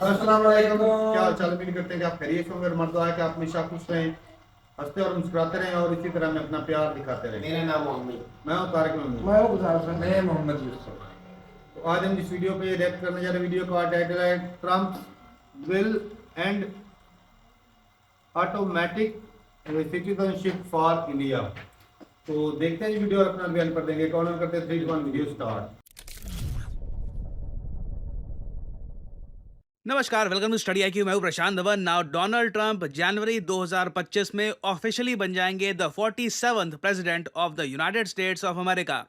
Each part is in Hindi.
अस्सलाम वालेकुम। क्या हाल चाल? उम्मीद करते हैं कि आप खैरियत से होंगे। मर्द है कि आप हमेशा खुश रहें, हंसते और मुस्कुराते रहें और इसी तरह में अपना प्यार दिखाते रहें। मेरा नाम मोहम्मद। मैं हूं तारिक मोहम्मद। मैं गुजार मैं मोहम्मद यूसुफ। तो आज हम इस वीडियो पे रिएक्ट करने जा रहे हैं। वीडियो का टाइटल है Trump will and automatic citizenship for India. तो देखते हैं वीडियो और अपना बयान कर देंगे। कौन करते हैं 3 1 वीडियो स्टार्ट। नमस्कार, वेलकम टू स्टडी आईक्यू। मैं हूं प्रशांत धवन। नाउ डोनाल्ड ट्रंप जनवरी 2025 में ऑफिशियली बन जाएंगे the 47th president of the United states of America.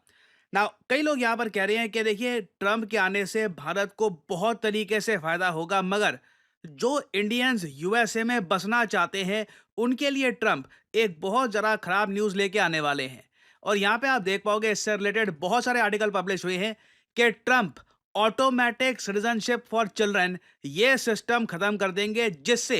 Now कई लोग यहां पर कह रहे हैं कि देखिए, ट्रंप के आने से भारत को बहुत तरीके से फायदा होगा, मगर जो इंडियंस यूएसए में बसना चाहते हैं उनके लिए ट्रंप एक बहुत ज़रा खराब न्यूज़ लेके आने वाले हैं। और यहाँ पे आप देख पाओगे, इससे रिलेटेड बहुत सारे आर्टिकल पब्लिश हुए हैं कि Trump automatic citizenship for children ये सिस्टम खत्म कर देंगे, जिससे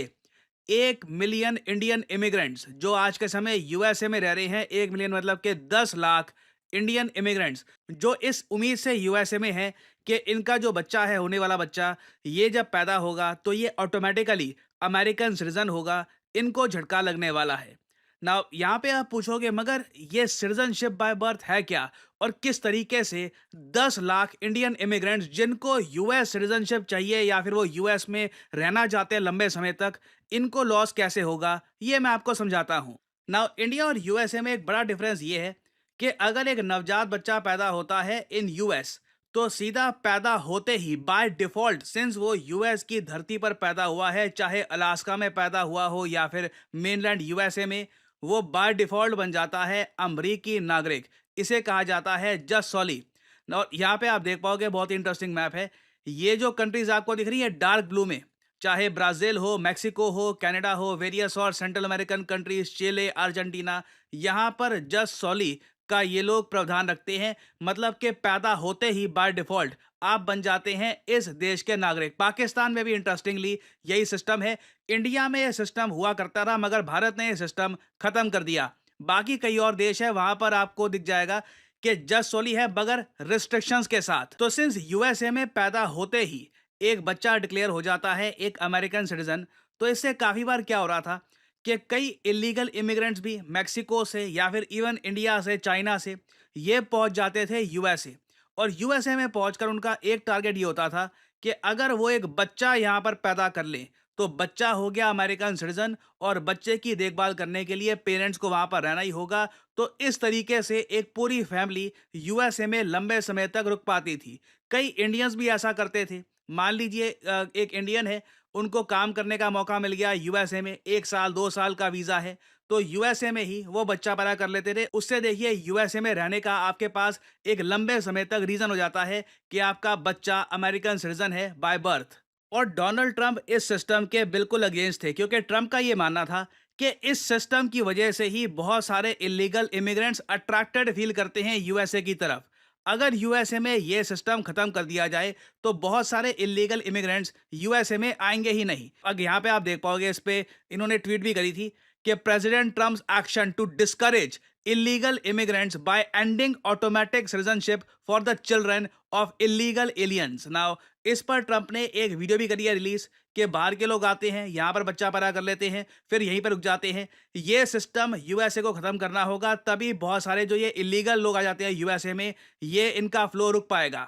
1 मिलियन इंडियन इमिग्रेंट्स जो आज के समय यूएसए में रह रहे हैं, 1 मिलियन मतलब के 10 लाख इंडियन इमिग्रेंट्स जो इस उम्मीद से यूएसए में हैं कि इनका जो बच्चा है, होने वाला बच्चा, ये जब पैदा होगा तो ये ऑटोमेटिकली अमेरिकन सिटीजन होगा, इनको झटका लगने वाला है। ना यहाँ पे आप पूछोगे, मगर ये सिटीजनशिप बाय बर्थ है क्या, और किस तरीके से 10 लाख इंडियन इमिग्रेंट्स जिनको यूएस सिटीजनशिप चाहिए या फिर वो यूएस में रहना चाहते हैं लंबे समय तक, इनको लॉस कैसे होगा, ये मैं आपको समझाता हूँ। ना इंडिया और यूएसए में एक बड़ा डिफरेंस ये है कि अगर एक नवजात बच्चा पैदा होता है इन यूएस, तो सीधा पैदा होते ही बाय डिफॉल्ट, सिंस वो यूएस की धरती पर पैदा हुआ है, चाहे अलास्का में पैदा हुआ हो या फिर मेनलैंड यूएसए में, वो बाय डिफॉल्ट बन जाता है अमरीकी नागरिक। इसे कहा जाता है जस्ट सॉली। और यहाँ पे आप देख पाओगे, बहुत ही इंटरेस्टिंग मैप है। ये जो कंट्रीज आपको दिख रही है डार्क ब्लू में, चाहे ब्राजील हो, मैक्सिको हो, कनाडा हो, वेरियस और सेंट्रल अमेरिकन कंट्रीज, चिले, अर्जेंटीना, यहाँ पर जस्ट सॉली का ये लोग प्रावधान रखते हैं। मतलब कि पैदा होते ही बाय डिफॉल्ट आप बन जाते हैं इस देश के नागरिक। पाकिस्तान में भी इंटरेस्टिंगली यही सिस्टम है। इंडिया में यह सिस्टम हुआ करता रहा, मगर भारत ने यह सिस्टम खत्म कर दिया। बाकी कई और देश है, वहां पर आपको दिख जाएगा कि जस्ट सोली है, मगर रिस्ट्रिक्शंस के साथ। तो सिंस यूएसए में पैदा होते ही एक बच्चा डिक्लेयर हो जाता है एक अमेरिकन सिटीजन, तो इससे काफी बार क्या हो रहा था कि कई इलीगल इमिग्रेंट्स भी मैक्सिको से या फिर इवन इंडिया से, चाइना से, ये पहुंच जाते थे यूएसए। और यूएसए में पहुंचकर उनका एक टारगेट ये होता था कि अगर वो एक बच्चा यहाँ पर पैदा कर ले तो बच्चा हो गया अमेरिकन सिटीजन, और बच्चे की देखभाल करने के लिए पेरेंट्स को वहां पर रहना ही होगा। तो इस तरीके से एक पूरी फैमिली यूएसए में लंबे समय तक रुक पाती थी। कई इंडियंस भी ऐसा करते थे। मान लीजिए एक इंडियन है, उनको काम करने का मौका मिल गया यूएसए में, 1 साल 2 साल का वीजा है, तो यूएसए में ही वो बच्चा पैदा कर लेते थे। उससे देखिए, यूएसए में रहने का आपके पास एक लंबे समय तक रीजन हो जाता है कि आपका बच्चा अमेरिकन सिटीजन है बाय बर्थ। और डोनाल्ड ट्रंप इस सिस्टम के बिल्कुल अगेंस्ट थे, क्योंकि ट्रंप का ये मानना था कि इस सिस्टम की वजह से ही बहुत सारे इलीगल इमिग्रेंट्स अट्रैक्टेड फील करते हैं यूएसए की तरफ। अगर यूएसए में ये सिस्टम खत्म कर दिया जाए तो बहुत सारे इलीगल इमिग्रेंट्स यूएसए में आएंगे ही नहीं। अब यहाँ पे आप देख पाओगे, इस पे इन्होंने ट्वीट भी करी थी कि president Trump's action to discourage illegal immigrants by ending automatic citizenship for the children of illegal aliens. Now इस पर ट्रंप ने एक वीडियो भी करी है रिलीज कि बाहर के लोग आते हैं, यहाँ पर बच्चा पैदा कर लेते हैं, फिर यहीं पर रुक जाते हैं। ये सिस्टम यूएसए को खत्म करना होगा, तभी बहुत सारे जो ये इलीगल लोग आ जाते हैं यूएसए में, ये इनका फ्लो रुक पाएगा।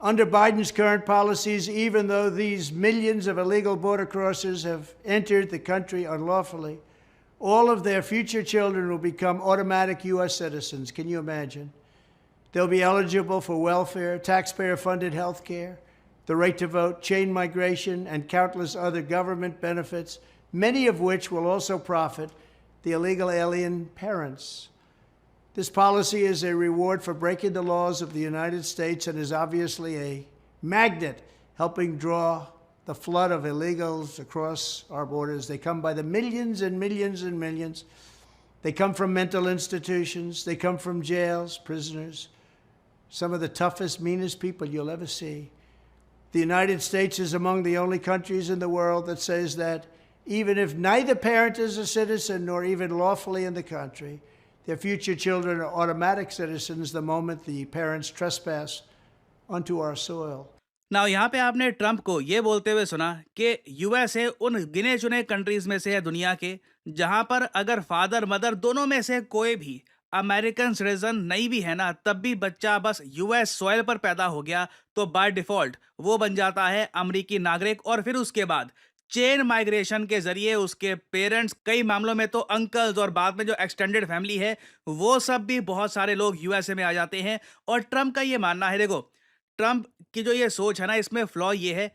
Under Biden's current policies, even though these millions of illegal border crossers have entered the country unlawfully, all of their future children will become automatic U.S. citizens. Can you imagine? They'll be eligible for welfare, taxpayer-funded health care, the right to vote, chain migration, and countless other government benefits, many of which will also profit the illegal alien parents. This policy is a reward for breaking the laws of the United States and is obviously a magnet helping draw the flood of illegals across our borders. They come by the millions and millions and millions. They come from mental institutions. They come from jails, prisoners, some of the toughest, meanest people you'll ever see. The United States is among the only countries in the world that says that even if neither parent is a citizen nor even lawfully in the country, their future children are automatic citizens the moment the parents trespass onto our soil. ना यहाँ पे आपने ट्रंप को ये बोलते हुए सुना कि यूएसए उन गिने चुने कंट्रीज में से है दुनिया के जहां पर अगर फादर मदर दोनों में से कोई भी अमेरिकन सिटीजन नहीं भी है ना, तब भी बच्चा बस यूएस सॉइल पर पैदा हो गया तो बाय डिफॉल्ट वो बन जाता है अमेरिकी नागरिक। और फिर उसके बाद चेन माइग्रेशन के जरिए उसके पेरेंट्स, कई मामलों में तो अंकल्स, और बाद में जो एक्सटेंडेड फैमिली है वो सब भी बहुत सारे लोग यूएसए में आ जाते हैं। और ट्रंप का ये मानना है, देखो ट्रंप की जो ये सोच है ना, इसमें फ्लॉ ये है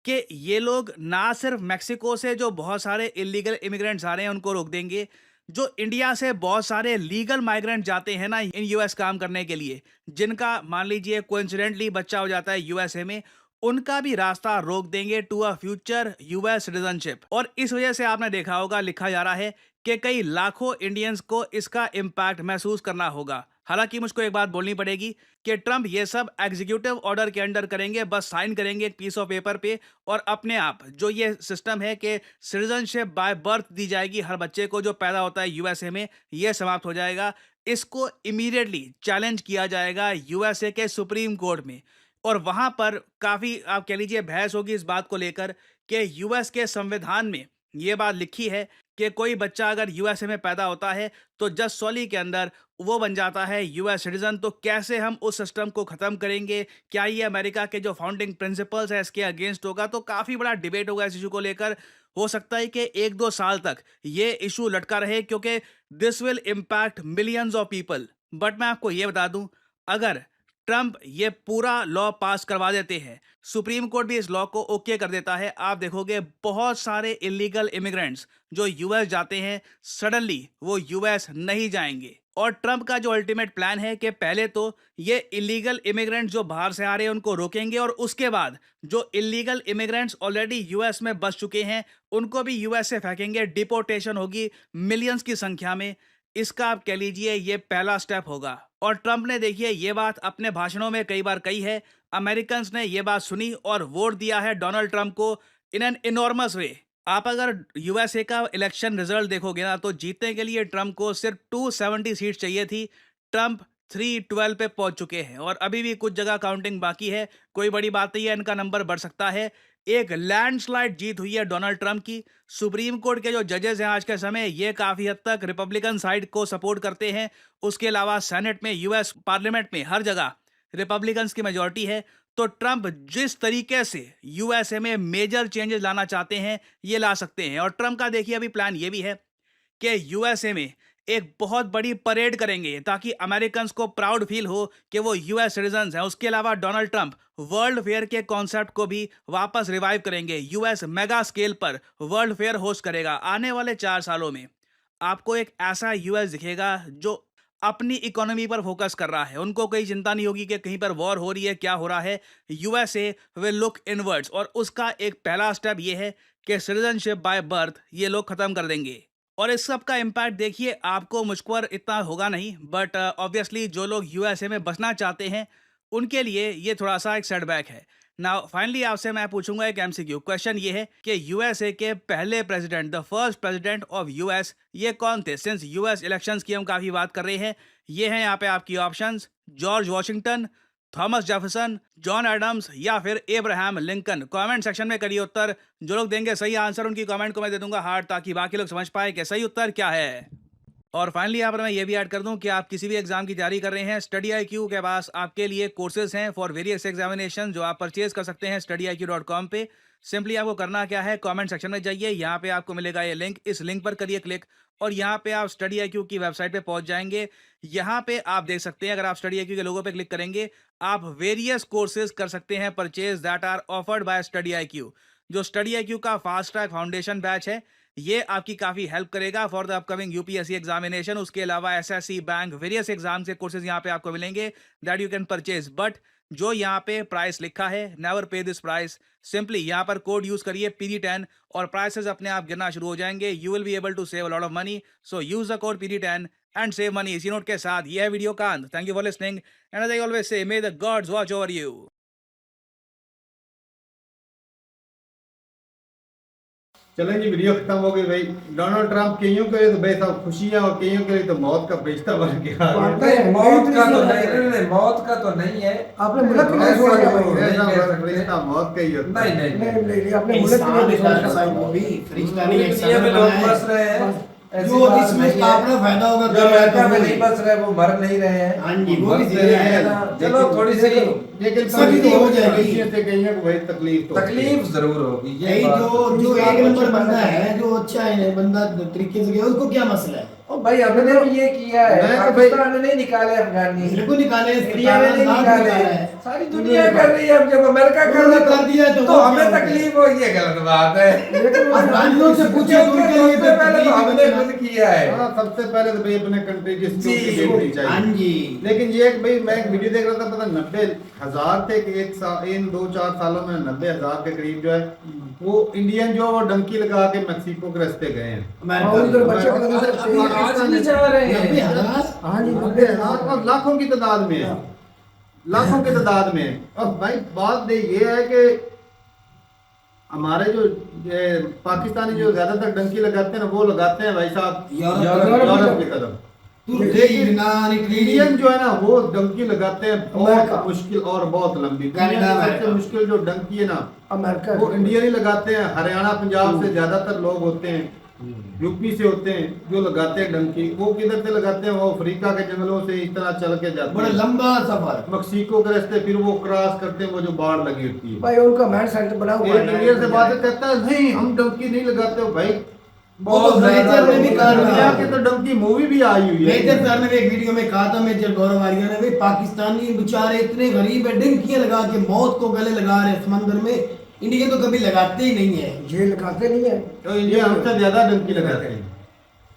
कि ये लोग ना सिर्फ मेक्सिको से जो बहुत सारे इलीगल इमिग्रेंट्स आ रहे हैं उनको रोक देंगे, जो इंडिया से बहुत सारे लीगल माइग्रेंट जाते हैं ना इन यूएस काम करने के लिए, जिनका मान लीजिए कोइंसिडेंटली बच्चा हो जाता है यूएसए में, उनका भी रास्ता रोक देंगे to a future US citizenship. और इस वजह से आपने देखा होगा, लिखा जा रहा है कि कई लाखों इंडियंस को इसका इम्पैक्ट महसूस करना होगा। हालांकि मुझको एक बात बोलनी पड़ेगी कि ट्रंप ये सब एग्जीक्यूटिव ऑर्डर के अंडर करेंगे, बस साइन करेंगे एक पीस ऑफ पेपर पे, और अपने आप जो ये सिस्टम है कि सिटीजनशिप बाय बर्थ दी जाएगी हर बच्चे को जो पैदा होता है यूएसए में, ये समाप्त हो जाएगा। इसको इमीडिएटली चैलेंज किया जाएगा यूएसए के सुप्रीम कोर्ट में, और वहां पर काफी आप कह लीजिए बहस होगी इस बात को लेकर कि यूएस के संविधान में ये बात लिखी है कि कोई बच्चा अगर यूएसए में पैदा होता है तो जस्ट सॉली के अंदर वो बन जाता है यूएस सिटीजन। तो कैसे हम उस सिस्टम को खत्म करेंगे, क्या ये अमेरिका के जो फाउंडिंग प्रिंसिपल्स है इसके अगेंस्ट होगा? तो काफी बड़ा डिबेट होगा इस इशू को लेकर। हो सकता है कि 1-2 साल तक ये इशू लटका रहे, क्योंकि this will impact millions of people. But मैं आपको ये बता दूं, अगर ट्रंप ये पूरा लॉ पास करवा देते हैं, सुप्रीम कोर्ट भी इस लॉ को ओके कर देता है, आप देखोगे बहुत सारे इलीगल इमिग्रेंट्स जो यूएस जाते हैं सडनली वो यूएस नहीं जाएंगे। और ट्रंप का जो अल्टीमेट प्लान है कि पहले तो ये इलीगल इमिग्रेंट्स जो बाहर से आ रहे हैं उनको रोकेंगे, और उसके बाद जो इलीगल इमिग्रेंट्स ऑलरेडी यूएस में बस चुके हैं उनको भी यूएस से फेंकेंगे, डिपोर्टेशन होगी मिलियंस की संख्या में। इसका आप कह लीजिए ये पहला स्टेप होगा। और ट्रंप ने देखिए ये बात अपने भाषणों में कई बार कही है, अमेरिकन्स ने ये बात सुनी और वोट दिया है डोनाल्ड ट्रंप को इन एन इनॉर्मस वे। आप अगर यूएसए का इलेक्शन रिजल्ट देखोगे ना, तो जीतने के लिए ट्रंप को सिर्फ 270 सीट चाहिए थी, ट्रंप 312 पे पहुंच चुके हैं, और अभी भी कुछ जगह काउंटिंग बाकी है। कोई बड़ी बात नहीं है, इनका नंबर बढ़ सकता है। एक लैंडस्लाइड जीत हुई है डोनाल्ड ट्रंप की। सुप्रीम कोर्ट के जो जजेस हैं आज के समय, ये काफी हद तक रिपब्लिकन साइड को सपोर्ट करते हैं। उसके अलावा सेनेट में, यूएस पार्लियामेंट में, हर जगह रिपब्लिकन्स की मेजोरिटी है। तो ट्रंप जिस तरीके से यूएसए में मेजर चेंजेस लाना चाहते हैं ये ला सकते हैं। और ट्रंप का देखिए अभी प्लान ये भी है कि यूएसए में एक बहुत बड़ी परेड करेंगे ताकि अमेरिकन्स को प्राउड फील हो कि वो यूएस सिटीजन्स हैं। उसके अलावा डोनाल्ड ट्रंप वर्ल्ड फेयर के कॉन्सेप्ट को भी वापस रिवाइव करेंगे। यूएस मेगा स्केल पर वर्ल्ड फेयर होस्ट करेगा। आने वाले 4 सालों में आपको एक ऐसा यूएस दिखेगा जो अपनी इकोनॉमी पर फोकस कर रहा है। उनको कोई चिंता नहीं होगी कि कहीं पर वॉर हो रही है, क्या हो रहा है। यूएसए विल लुक इनवर्ड्स, और उसका एक पहला स्टेप ये है कि सिटीजनशिप बाय बर्थ ये लोग खत्म कर देंगे। और इस सब का इम्पैक्ट देखिए आपको मुझ पर इतना होगा नहीं, बट ऑब्वियसली जो लोग यूएसए में बसना चाहते हैं उनके लिए ये थोड़ा सा एक सेटबैक है। नाउ फाइनली आपसे मैं पूछूंगा एक एमसीक्यू क्वेश्चन, ये है कि यूएसए के पहले president, the first president of US, ये कौन थे? सिंस यूएस इलेक्शंस की हम काफी बात कर रहे हैं, ये हैं यहाँ पे आपकी options: George Washington, Thomas Jefferson, John Adams, या फिर एब्राहम लिंकन। कमेंट सेक्शन में करिए उत्तर। जो लोग देंगे सही आंसर उनकी कमेंट को मैं दे दूंगा हार्ट, ताकि बाकी लोग समझ पाए कि सही उत्तर क्या है। और फाइनली यहाँ पर मैं ये भी ऐड कर दूं कि आप किसी भी एग्जाम की तैयारी कर रहे हैं, स्टडी IQ के पास आपके लिए कोर्सेज हैं फॉर वेरियस एग्जामिनेशन जो आप परचेज कर सकते हैं studyIQ.com पे। सिंपली आपको करना क्या है, कमेंट सेक्शन में जाइए, यहाँ पे आपको मिलेगा ये लिंक, इस लिंक पर करिए क्लिक, और यहाँ पे आप स्टडी IQ की वेबसाइट पे पहुंच जाएंगे। यहाँ पे आप देख सकते हैं, अगर आप स्टडी IQ के लोगो पे क्लिक करेंगे, आप वेरियस कोर्सेज कर सकते हैं purchase that are offered by study IQ। जो स्टडी IQ का फास्ट ट्रैक फाउंडेशन बैच है, ये आपकी काफी हेल्प करेगा for the upcoming UPSC examination. उसके अलावा एसएससी, बैंक, वेरियस एग्जाम के कोर्सेज यहाँ पे आपको मिलेंगे that you can purchase. But जो यहाँ पे प्राइस लिखा है, नेवर पे दिस प्राइस, सिंपली यहाँ पर कोड यूज करिए PD10 और प्राइसेस अपने आप गिरना शुरू हो जाएंगे। You will be able to save a lot of money, so use the code PD10 and save money. इसी नोट के साथ ये है वीडियो का अंत। Thank you for listening and as I always say, may the gods watch over you. चलें जी, वीडियो खत्म हो गई भाई। डोनाल्ड ट्रंप कईयों के लिए तो भाई साहब खुशियां और कईयों के लिए तो मौत का फरिश्ता बन के आ गया। नहीं, मौत का तो नहीं, मौत का तो नहीं है। आपने मुल्क के लिए ऐसा सोचा कोई भाई। नहीं कह सकते। फरिश्ता मौत का ही होता है। नहीं नहीं नहीं आपने मुल्क के लिए सोचा फरिश्ता नहीं, एक दुनिया में सदर लोग बनाया है। बस रहे हैं, ऐसी जो बात इसमें नहीं है। आपने फायदा होगा जो अमेरिका में नहीं बस रहे वो मर नहीं रहे हैं। हाँ जी, वो भी बस सही रहे है। हैं ना। चलो थोड़ी सी लेकिन सभी तो हो जाएगी। खुशियों से कईयों को भाई तकलीफ तो तकलीफ जरूर होगी, ये यही बात जो जो एक नंबर बंदा है, जो अच्छा है बंदा तरीके से गया, उसको क्या मसला है? और भाई हमने भी ये किया है। मैं तो पाकिस्तान ने नहीं निकाले अफगानी, बिल्कुल निकाले, इंडिया ने नहीं सरकार निकाले, है। सारी दुनिया कर रही है। अब जब अमेरिका कर उन्होंने रहा कर दिया तो तो वो हमें क्या तकलीफ हो, ये गलत बात है। अफगानियों से पूछे तो उनके लिए सबसे पहले तो हमने तकलीफ खुद किया है। हाँ, सबसे पहले तो भाई अपने कंट्री की जी, सिक्योरिटी देखनी चाहिए। हाँ जी। लेकिन ये एक भाई मैं एक वीडियो देख रहा था, पता 90,000 थे कि एक साल इन 2-4 सालों में 90,000 के करीब जो है वो इंडियन जो वो डंकी लगा के मैक्सिको के रास्ते गए हैं। आज भी जा रहे हैं। हाँ जी 90,000 और लाखों की तादाद में है, लाखों की तादाद में है। और भाई बात ये है कि हमारे जो ये पाकिस्तानी जो ज्यादातर डंकी लगाते हैं ना, वो लगाते हैं भाई साहब यूरोप की तरफ। इंडियन जो है ना वो डंकी लगाते हैं बहुत मुश्किल और बहुत लंबी। दुनिया की सबसे मुश्किल जो डंकी है ना अमेरिका वो इंडियन ही लगाते हैं। हरियाणा पंजाब से ज्यादातर लोग होते हैं, यूपी से होते हैं जो लगाते हैं डंकी। वो किधर से लगाते हैं? वो अफ्रीका के जंगलों से इस तरह चल के जाते बड़ा हैं लंबा सफर। मैक्सिको के रास्ते, फिर वो क्रॉस करते हैं वो जो बाढ़ लगी होती है। भाई उनका माइंड सेट बना हुआ एक इंडियन से बात करता है, नहीं हम डंकी नहीं लगाते हो भाई। बहुत मेजर ने भी कहा दुनिया था, की तो डंकी मूवी भी आई हुई है। मेजर सर ने भी एक वीडियो में कहा था, मेजर गौरव आर्या ने भी, पाकिस्तानी बेचारे इतने गरीब है, डंकियां लगा के मौत को गले लगा रहे हैं समंदर में। इंडिया तो कभी लगाते ही नहीं है, ये लगाते नहीं है। तो इंडिया हमसे ज्यादा डंकी लगाते हैं।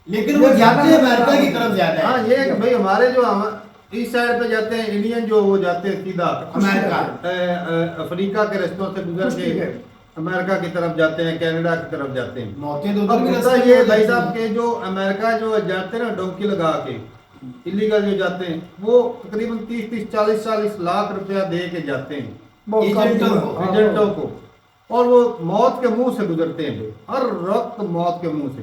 लेकिन वो जाते हैं अमेरिका की तरफ ज्यादा हाँ, है। ये है कि भाई हमारे जो इस साइड पे जाते हैं इंडियन जो वो जाते हैं सीधा अमेरिका। अफ्रीका के रास्तों से गुजर के अमेरिका की तरफ जाते हैं, कनाडा की तरफ जाते हैं। मौतें तो अब उधर भी होता रास्ते ये में भाई हो साहब जाती के जो अमेरिका जो जाते हैं ना डोंकी लगा के इलीगल जो जाते हैं, वो तकरीबन 30-40 लाख रुपया दे के जाते हैं बहुत कम एजेंटों है। को। एजेंटों को, और वो मौत के मुंह से गुजरते हैं, हर वक्त मौत के मुंह से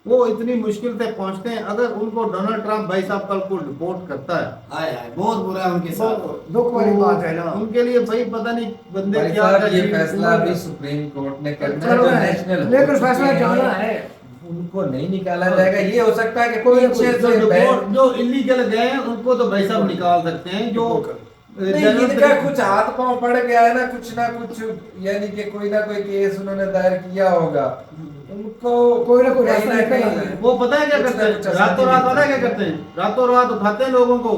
वो इतनी मुश्किल से पहुंचते हैं। अगर उनको डोनाल्ड ट्रंप भाई साहब कल को रिपोर्ट करता है, आए आए बहुत बुरा है उनके साथ। दुख वाली बात है ना। उनके लिए भाई पता नहीं बंदे भाई क्या साहब, ये क्या फैसला भी सुप्रीम कोर्ट ने करना है, चलो जो है, नेशनल लेकिन फैसला जाना है। उनको नहीं निकाला जाएगा। ये हो सकता है कि कोई पीछे जो से जो इलीगल गए हैं उनको तो भाई साहब निकाल सकते हैं। जो नहीं, इनका कुछ हाथ पांव पड़ गया है ना कुछ, यानी कि कोई ना कोई केस उन्होंने दायर किया होगा, उनको कोई ना कोई कहीं रास्ता ना निकलना कहीं है। वो पता है क्या कुछ करते ना हैं? कुछ रातों रात आसानी पता है क्या करते हैं? रातों रात उठाते हैं लोगों को,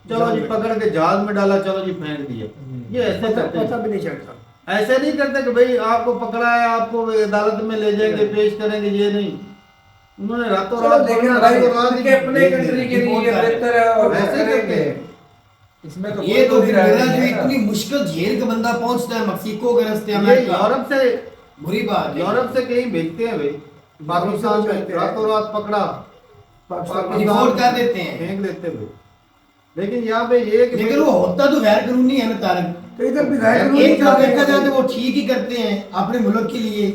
चलो जी पकड़ के जहाज में डाला, चलो जी फेंक दिया। ये ऐसे करते पता हैं। भी नहीं चलता। ऐसे नहीं करते कि भाई आपको पकड़ा है, आपको अदालत में ले जाएंगे, पेश करेंगे, ये नहीं। उन्होंने रातों चलो, रात लेकिन पकड़ा, भाई रातों रात ही उनके अपने कंट्री के लिए बेहतर है और ऐसे ऐसे करते हैं। इसमें तो ये तो कोई फिर राय मेरा नहीं जो है ना। इतनी मुश्किल झेल के बंदा पहुंचता है मैक्सिको के रास्ते ये अमेरिका, यूरोप से बुरी बात है। यूरोप से कहीं भेजते हैं भाई, पाकिस्तान में रातों रात पकड़ा, रिपोर्ट कर देते हैं। फेंक देते भाई। लेकिन यहाँ पे ये है कि लेकिन वो होता तो गैर कानूनी है ना तारक। तो इधर भी गैर एक कानूनी तरफ देखा जाए तो वो ठीक ही करते हैं अपने मुल्क के लिए,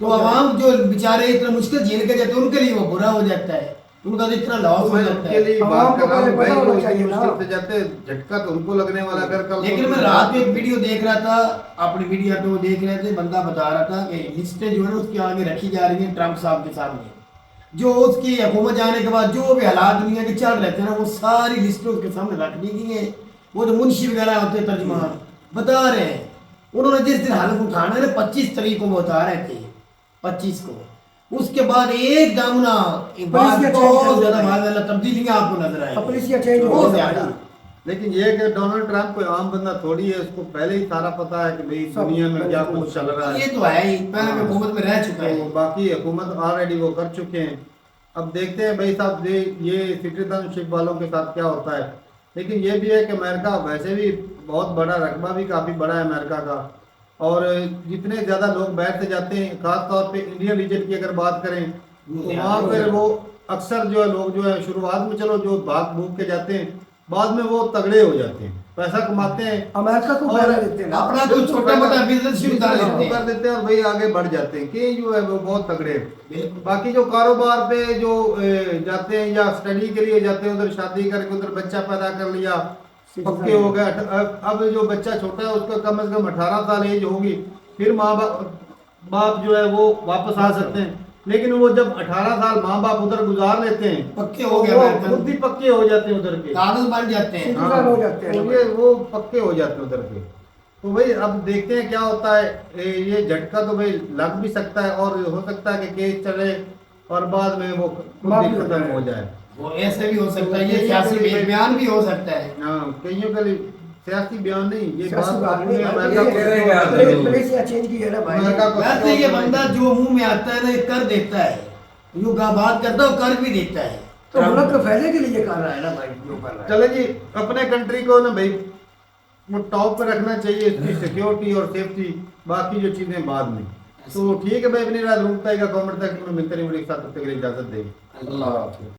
तो आवाम जो बेचारे इतना मुश्किल झेल के जाते हैं उनके लिए वो बुरा हो जाता है, उनका तो इतना लॉस हो मैं जाता उनके है। लिए अब बात आपको कर रहा हूँ पहले भाई, पता वो होना इतनी चाहिए ना। मुश्किल से जाते हैं, झटका तो उनको लगने वाला। अगर कल लेकिन मैं रात में एक वीडियो देख रहा था, अपनी मीडिया पे वो देख रहे थे, बंदा बता रहा था कि लिस्टें जो है ना उसके आगे रखी जा रही हैं ट्रंप साहब के सामने, जो उसकी हुकूमत जाने के बाद जो भी हालात दुनिया के चल रहे थे ना वो सारी लिस्टें उसके सामने रख दी गई हैं। वो जो मुंशी वगैरह होते हैं तर्जुमान बता रहे हैं, उन्होंने जिस दिन हलफ उठाना है ना 25 तारीख को वो बता रहे थे, 25 को, उसके बाद एकदम ना बहुत ज्यादा माशाल्लाह तब्दीलियां आपको नजर आएंगी, पॉलिसियां चेंज हो बहुत गई ज्यादा। लेकिन ये है कि डोनाल्ड ट्रंप कोई आम बंदा थोड़ी है, उसको पहले ही सारा पता है कि भाई दुनिया में क्या कुछ चल रहा है। ये तो है ही, पहले भी हुकूमत में रह चुका तो है। बाकी हुकूमत ऑलरेडी वो कर चुके हैं। अब देखते हैं भाई साहब ये सिटीजनशिप वालों के साथ क्या होता है। लेकिन ये भी है कि अमेरिका वैसे भी बहुत बड़ा, रकबा भी काफ़ी बड़ा है अमेरिका का, और जितने ज़्यादा लोग बाहर से जाते हैं, खास तौर पे इंडियन रीजन की अगर बात करें तो वहाँ पर वो अक्सर जो है लोग जो है शुरुआत में चलो जो भाग भूग के जाते हैं, बाद में वो तगड़े हो जाते हैं। पैसा कमाते हैं अमेरिका को और फायदा देते हैं ना। अपना कोई छोटा मोटा बिजनेस शुरू कर लेते कर हैं। देते हैं और भाई आगे बढ़ जाते हैं कि जो है वो बहुत तगड़े हैं। बिल्कुल। बाकी जो कारोबार पे जो जाते हैं या स्टडी के लिए जाते हैं, उधर शादी करके उधर बच्चा पैदा कर लिया, पक्के हो गए। अब जो बच्चा छोटा है उसका कम से कम 18 साल एज होगी, फिर माँ बाप जो है वो वापस आ सकते हैं। लेकिन वो जब 18 साल माँ बाप उधर गुजार लेते हैं, पक्के तो हो गए वो अमेरिकन। खुद ही पक्के हो जाते हैं उधर के। कागज बन जाते हैं। सिटीजन हो जाते हैं। तो ये वो पक्के हो जाते हैं उधर के। तो भाई अब देखते हैं क्या होता है। ये झटका तो भाई लग भी सकता है और हो सकता है कि केस चले और बाद में वो खुद ही खत्म हो जाए। वो ऐसे भी हो सकता है, ये सियासी बयान भी हो सकता है। हाँ, कईयों का सियासी बयान नहीं, ये सियासी बात बात नहीं, अमेरिका को- करेगा ये जरूर। पॉलिसियां चेंज की है ना भाई। अमेरिका को- वैसे ये बंदा जो मुंह में आता है ना ये कर देता है, जो बात करता है वो कर भी देता है। तो मुल्क के फायदे के लिए कर रहा है ना भाई, जो कर रहा है। चले जी, अपने कंट्री को ना भाई वो टॉप पे रखना चाहिए, इसकी सिक्योरिटी और सेफ्टी, बाकी जो चीजें बाद में। तो ठीक है भाई, अपनी रात रुकता है कमेंट तक मिलते नहीं, साथ तक के लिए इजाजत देंगे। अल्लाह हाफिज़।